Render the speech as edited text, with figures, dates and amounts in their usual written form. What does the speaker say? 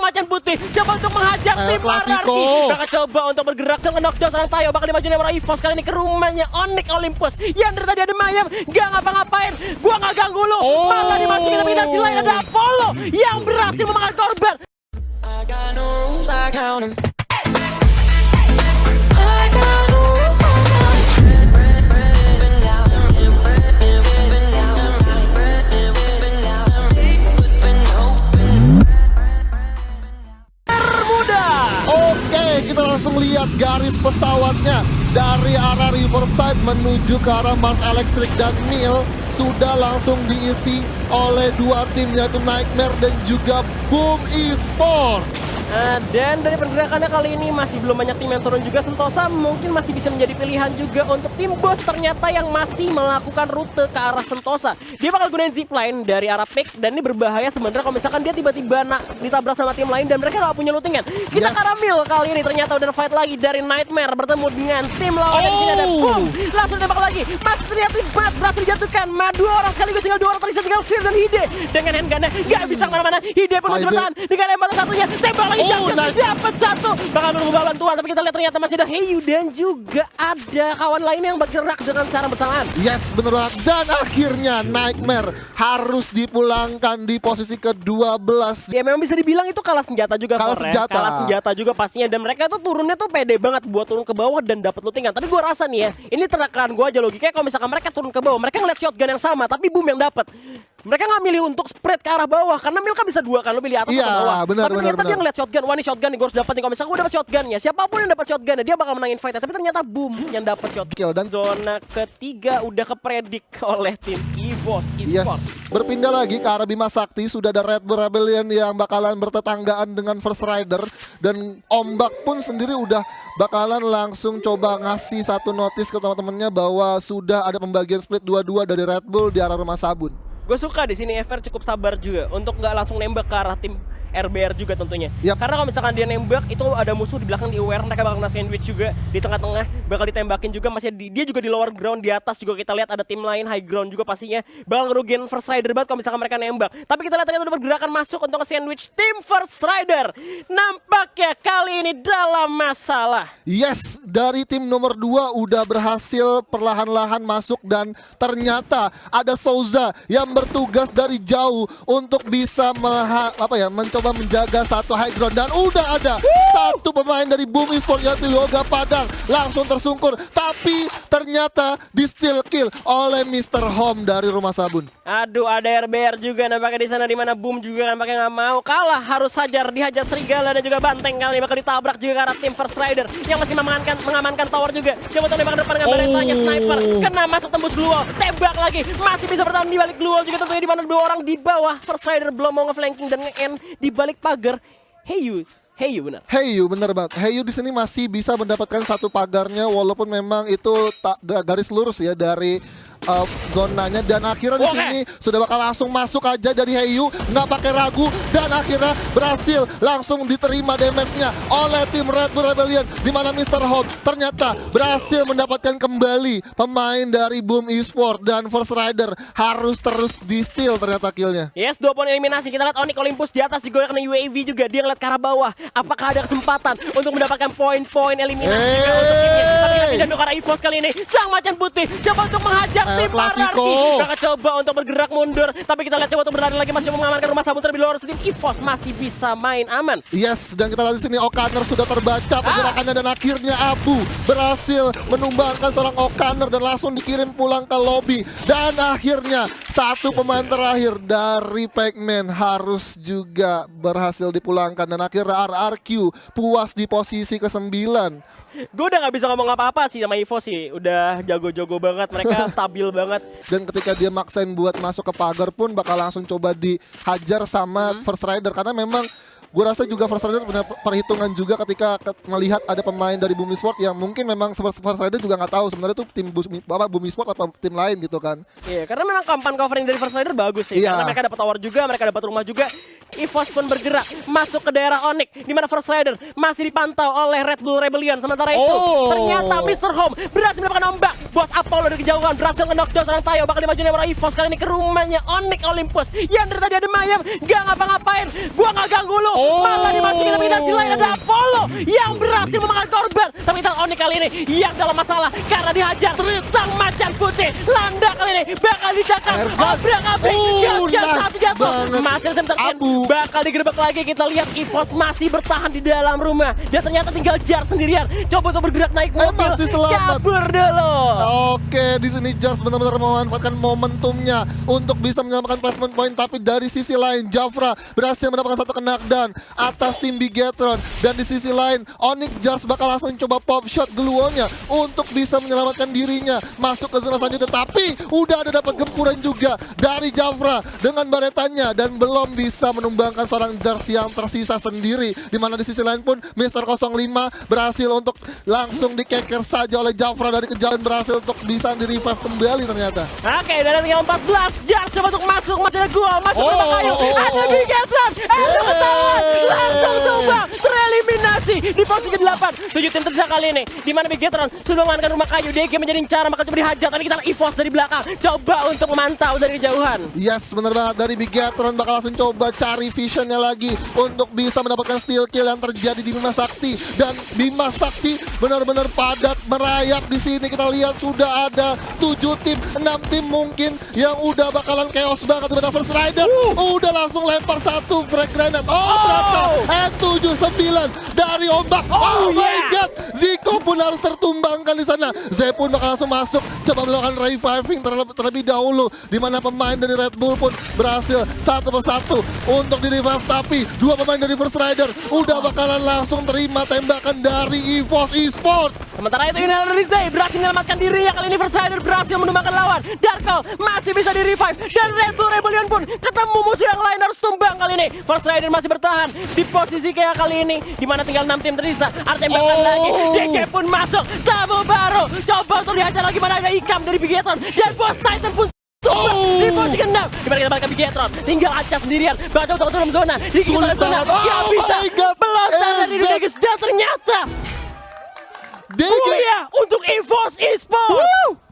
macan putih coba untuk menghajar tim Ararki. Bakal coba untuk bergerak sang knockdown seorang Tayo. Bakal dimaju Nemora EVOS kali ini ke rumahnya Onyx Olympus. Yang dari tadi ada Mayam, gak ngapa-ngapain. Gua gak ganggu lu. Malah dimasukin tapi si lain ada Apollo yang berhasil memakan korban. I got no rules, I count 'em. Kita langsung lihat garis pesawatnya dari arah Riverside menuju ke arah Mars Electric, dan Mil sudah langsung diisi oleh dua tim yaitu Nightmare dan juga Boom Esports. Dan dari pergerakannya kali ini masih belum banyak tim yang turun juga. Sentosa mungkin masih bisa menjadi pilihan juga untuk tim bos ternyata yang masih melakukan rute ke arah Sentosa. Dia bakal gunain zipline dari arah pick, dan ini berbahaya sebenarnya kalau misalkan dia tiba-tiba ditabrak sama tim lain dan mereka nggak punya lootingan. Kita ke arah Mil kali ini ternyata udah fight lagi dari Nightmare bertemu dengan tim lawan. Dan di sini ada Boom, langsung tembak lagi. Mas ternyata Mas berhasil dijatuhkan. Dua orang sekaligus, tinggal dua orang, terlihat tinggal Fear dan Hide dengan handgunnya nggak bisa kemana-mana. Hide pun masih bertahan dengan tembakan satunya, tembak lagi. Dapat satu, bakal menunggu bantuan, tapi kita lihat ternyata masih ada Heyu dan juga ada kawan lain yang bergerak dengan cara bersamaan. Yes, bener banget. Dan akhirnya Nightmare harus dipulangkan di posisi ke-12. Ya memang bisa dibilang itu kalah senjata juga. Kalah senjata juga pastinya, dan mereka tuh turunnya tuh pede banget buat turun ke bawah dan dapat lootingan. Tapi gue rasa nih ya, ini terakan gue aja logikanya kalau misalkan mereka turun ke bawah, mereka ngeliat shotgun yang sama tapi Boom yang dapat. Mereka nggak milih untuk spread ke arah bawah karena Mil kan bisa dua kan, lo pilih atas atau bawah. Benar, tapi ternyata dia ngeliat shotgun, wah ini shotgun nih gue harus dapat nih. Kalau misalkan gue dapat shotgunnya, siapapun yang dapat shotgunnya dia bakal menangin fight. Tapi ternyata Boom yang dapat shotgun. Dan zona ketiga udah kepredik oleh tim EVOS Esports. Berpindah lagi ke arah Bima Sakti, sudah ada Red Bull Rebellion yang bakalan bertetanggaan dengan First Rider, dan Ombak pun sendiri udah bakalan langsung coba ngasih satu notice ke teman-temannya bahwa sudah ada pembagian split 2-2 dari Red Bull di arah rumah Sabun. Gue suka di sini FR cukup sabar juga untuk nggak langsung nembak ke arah tim RBR juga tentunya. Karena kalau misalkan dia nembak itu ada musuh di belakang di aware, mereka bakal kena sandwich juga di tengah-tengah, bakal ditembakin juga. Masih dia juga di lower ground, di atas juga kita lihat ada tim lain high ground juga pastinya bakal ngerugiin First Rider banget kalau misalkan mereka nembak. Tapi kita lihat ternyata udah bergerakan masuk untuk sandwich tim First Rider. Nampaknya kali ini dalam masalah. Yes, dari tim nomor 2 udah berhasil perlahan-lahan masuk, dan ternyata ada Souza yang bertugas dari jauh untuk bisa mencoba menjaga satu high ground, dan udah ada satu pemain dari Boom Esports yaitu Yoga Padang langsung tersungkur, tapi ternyata di steal kill oleh Mr. Home dari rumah Sabun. Aduh, ada RBR juga nampaknya di sana, di mana Boom juga nampaknya nggak mau kalah, harus dihajar Serigala dan juga Banteng kali bakal ditabrak juga karena tim First Rider yang masih mengamankan tower juga. Coba tembak ke depan dengan beretanya sniper, kena masuk tembus glue wall, tembak lagi, masih bisa bertahan di balik glue wall juga tentunya, di mana dua orang di bawah. First Rider belum mau nge-flanking dan nge-end di balik pagar. Heyu benar banget. Heyu di sini masih bisa mendapatkan satu pagarnya walaupun memang itu garis lurus ya dari zonanya, dan akhirnya di sini sudah bakal langsung masuk aja dari Heyu, nggak pakai ragu, dan akhirnya berhasil langsung diterima damage-nya oleh tim Red Bull Rebellion, di mana Mr. Home ternyata berhasil mendapatkan kembali pemain dari Boom Esports, dan First Rider harus terus di steal ternyata killnya. Yes, 2 poin eliminasi. Kita lihat Onyx Olympus di atas juga kena UAV juga, dia ngeliat ke arah bawah. Apakah ada kesempatan untuk mendapatkan poin-poin eliminasi juga untuk timnya? Tapi kita pindah ke arah EVOS kali ini, sang macan putih coba untuk menghajar tim Ararki. Bakal coba untuk bergerak mundur, tapi kita lihat coba untuk berlari lagi, masih mengamankan rumah Sabun terlebih dahulu. Tim EVOS masih bisa main aman. Yes, dan kita lihat di sini Okaner sudah terbaca pergerakannya, dan akhirnya Abu berhasil menumbangkan seorang Okaner dan langsung dikirim pulang ke lobby. Dan akhirnya satu pemain terakhir dari Pac-Man harus juga berhasil dipulangkan, dan akhirnya RRQ puas di posisi ke-9. Gue udah gak bisa ngomong apa-apa sih sama EVOS sih, udah jago-jago banget, mereka stabil banget. Dan ketika dia maksain buat masuk ke pagar pun bakal langsung coba dihajar sama First Rider, karena memang gue rasa juga First Rider punya perhitungan juga ketika melihat ada pemain dari Boom Esports yang mungkin memang First Rider juga nggak tahu sebenarnya itu tim Boom Esports apa tim lain gitu kan. Iya, karena memang kampanye covering dari First Rider bagus sih, karena mereka dapat tower juga, mereka dapat rumah juga. EVOS pun bergerak masuk ke daerah Onyx, di mana First Rider masih dipantau oleh Red Bull Rebellion. Sementara itu ternyata Mr. Home berhasil mendapatkan ombak. Bos Apollo dari kejauhan berhasil nge-knockdown seorang Tayo, bakal dimaju Nemora EVOS kali ini ke rumahnya Onyx Olympus. Yang dari tadi ada Mayam, gak ngapa-ngapain, gua gak ganggu lu. Malah sisi lain ada Apollo yang berhasil memakan korban. Tapi saat Onyx kali ini yang dalam masalah karena dihajar sang macan putih. Landa kali ini bakal dicakar. Obrak-abrik, shotgun satu jatuh. Masih ada terkin, bakal digerebek lagi. Kita lihat EVOS masih bertahan di dalam rumah. Dan ternyata tinggal Jar sendirian. Coba untuk bergerak naik mobil. Masih selamat. Kabur dulu. Oke, di sini Jars benar-benar memanfaatkan momentumnya untuk bisa menyelamatkan placement point. Tapi dari sisi lain, Jafra berhasil mendapatkan satu knockdown atas tim Bigetron. Dan di sisi lain, Onyx Jars bakal langsung coba pop shot geluonnya untuk bisa menyelamatkan dirinya masuk ke zona selanjutnya. Tapi udah ada dapat gempuran juga dari Jafra dengan baretanya dan belum bisa menumbangkan seorang Jars yang tersisa sendiri. Dimana di sisi lain pun Mr. 05 berhasil untuk langsung dikeker saja oleh Jafra dari kejauhan, berhasil untuk bisa di-revive kembali ternyata. Oke, dari tinggal 14, Jars coba untuk masuk, masih ada gua, masuk ke rumah kayu, ada Bigetron, ada ketahuan, langsung tumbang, tereliminasi di posisi 8, 7 tim tersisa kali ini, dimana Bigetron sudah mengamankan rumah kayu, DG menjadi cara bakal coba dihajar, tapi kita EVOS dari belakang, coba untuk memantau dari kejauhan. Yes, bener banget, dari Bigetron bakal langsung coba cari visionnya lagi untuk bisa mendapatkan steal kill yang terjadi di Bima Sakti. Dan Bima Sakti benar-benar padat merayap di sini. Kita lihat sudah ada 7 tim, 6 tim mungkin yang udah bakalan chaos banget. Dimana First Rider udah langsung lempar satu frag granate. Ternyata M79 dari ombak. Oh my god, Zico pun harus tertumbangkan di sana. Zay pun bakal langsung masuk, coba melakukan reviving terlebih dahulu. Dimana pemain dari Red Bull pun berhasil satu persatu untuk di revive. Tapi dua pemain dari First Rider udah bakalan langsung terima tembakan dari EVOS Esports. Sementara itu Inhale dari Zay berhasil menyelamatkan dirinya. Kali ini First Rider berhasil menumbangkan lawan. Darko masih bisa di revive. Dan Red Bull Rebellion pun ketemu musuh yang lain, harus tumbang kali ini. First Rider masih bertahan di posisi kayak kali ini, dimana tinggal 6 tim tersisa. Ada tembakan lagi, DK pun masuk. Tabu baru, coba untuk dihajar lagi. Mana ada Ikam dari Bigetron. Dan Boss Titan pun di posisi ke-6, dimana kita balik ke Bigetron. Tinggal Aca sendirian, baca untuk dalam zona. Di kita zona, gak bisa pelontar dari Degas. Dan ternyata DG untuk EVOS Esports.